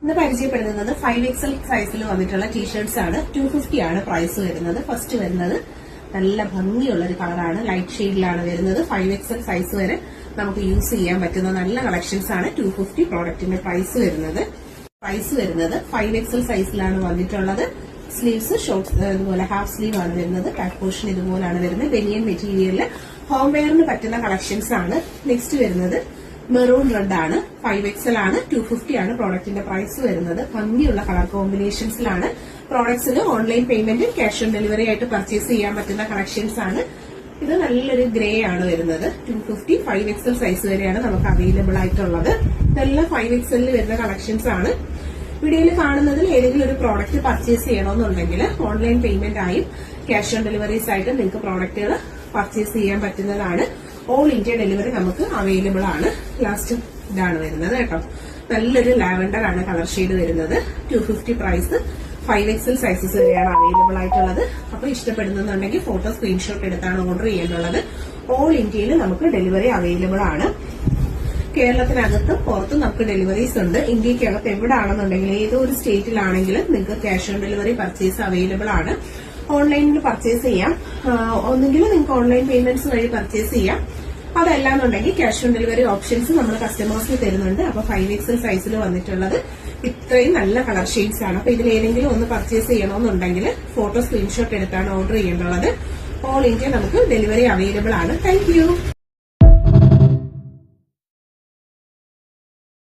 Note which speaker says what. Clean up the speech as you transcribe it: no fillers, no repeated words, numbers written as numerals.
Speaker 1: ഇന്ന് പരിചയപ്പെടുന്നത് 5XL സൈസിൽ വന്നിട്ടുള്ള ടീഷർട്ട്സ് ആണ്. 250 ആണ് പ്രൈസ് വരുന്നത്. ഫസ്റ്റ് വരുന്നത് നല്ല ഭംഗിയുള്ള ഒരു കളറാണ്, ലൈറ്റ് ഷെയ്ഡിലാണ് വരുന്നത്. 5XL സൈസ് വരെ നമുക്ക് യൂസ് ചെയ്യാൻ പറ്റുന്ന നല്ല കളക്ഷൻസ് ആണ്. 250 പ്രോഡക്റ്റിന്റെ പ്രൈസ് വരുന്നത്. 5XL സൈസിലാണ് വന്നിട്ടുള്ളത്. സ്ലീവ്സ് ഷോർട്ട് ഇതുപോലെ ഹാഫ് സ്ലീവ് ആണ് വരുന്നത്. ബാക്ക് പോർഷൻ ഇതുപോലാണ് വരുന്നത്. ബനിയൻ മെറ്റീരിയലില് ഹോം വെയറിന് പറ്റുന്ന കളക്ഷൻസ് ആണ്. നെക്സ്റ്റ് വരുന്നത് മെറൂൺ റെഡ് ആണ്. 5XL ആണ്. 250 ആണ് പ്രോഡക്റ്റിന്റെ പ്രൈസ് വരുന്നത്. ഭംഗിയുള്ള കളർ കോമ്പിനേഷൻസിലാണ്. പ്രോഡക്ട്സിന് online payment, cash on delivery ആയിട്ട് പർച്ചേസ് ചെയ്യാൻ പറ്റുന്ന കളക്ഷൻസ് ആണ്. ഇത് നല്ലൊരു ഗ്രേ ആണ് വരുന്നത്. 250 5XL സൈസ് വരെയാണ് നമുക്ക് അവൈലബിൾ ആയിട്ടുള്ളത്. ഇതെല്ലാം 5XL വരുന്ന കളക്ഷൻസ് ആണ്. വീഡിയോയിൽ കാണുന്നതിൽ ഏതെങ്കിലും ഒരു പ്രോഡക്റ്റ് പർച്ചേസ് ചെയ്യണമെന്നുണ്ടെങ്കിൽ ഓൺലൈൻ പേയ്മെന്റ് ആയും ക്യാഷ് ഓൺ ഡെലിവറീസ് ആയിട്ട് നിങ്ങൾക്ക് പ്രോഡക്റ്റുകൾ പർച്ചേസ് ചെയ്യാൻ പറ്റുന്നതാണ്. ഓൾ ഇന്ത്യ ഡെലിവറി നമുക്ക് അവൈലബിൾ ആണ്. ലാസ്റ്റ് ഇതാണ് വരുന്നത് കേട്ടോ. നല്ലൊരു ലാവൻഡർ ആണ് കളർ ഷെയ്ഡ് വരുന്നത്. 250 പ്രൈസ്. 5XL സൈസസ് വരെയാണ് അവൈലബിൾ ആയിട്ടുള്ളത്. അപ്പൊ ഇഷ്ടപ്പെടുന്നുണ്ടെങ്കിൽ ഫോട്ടോ സ്ക്രീൻഷോട്ട് എടുത്താണ് ഓർഡർ ചെയ്യേണ്ടത്. ഓൾ ഇന്ത്യയിൽ നമുക്ക് ഡെലിവറി അവൈലബിൾ ആണ്. കേരളത്തിനകത്തും പുറത്തും നമുക്ക് ഡെലിവറീസ് ഉണ്ട്. ഇന്ത്യക്കകത്ത് എവിടെയാണെന്നുണ്ടെങ്കിൽ ഏതോ ഒരു സ്റ്റേറ്റിലാണെങ്കിലും നിങ്ങൾക്ക് cash on delivery purchase available ആണ്. ഓൺലൈനിൽ പർച്ചേസ് ചെയ്യാം. ഒന്നുകിൽ നിങ്ങൾക്ക് ഓൺലൈൻ പേയ്മെന്റ്സ് വഴി പർച്ചേസ് ചെയ്യാം. അതല്ലാന്നുണ്ടെങ്കിൽ ക്യാഷ് ഓൺ ഡെലിവറി ഓപ്ഷൻസ് നമ്മൾ കസ്റ്റമേഴ്സിന് തരുന്നുണ്ട്. അപ്പൊ 5XL സൈസിൽ വന്നിട്ടുള്ളത് ഇത്രയും നല്ല കളർ ഷെയ്ഡ്സ് ആണ്. അപ്പൊ ഇതിൽ ഏതെങ്കിലും ഒന്ന് പർച്ചേസ് ചെയ്യണമെന്നുണ്ടെങ്കിൽ ഫോട്ടോ സ്ക്രീൻഷോട്ട് എടുത്താണ് ഓർഡർ ചെയ്യേണ്ടത്. ഓൾ ഇന്ത്യ നമുക്ക് ഡെലിവറി അവൈലബിൾ ആണ്. താങ്ക്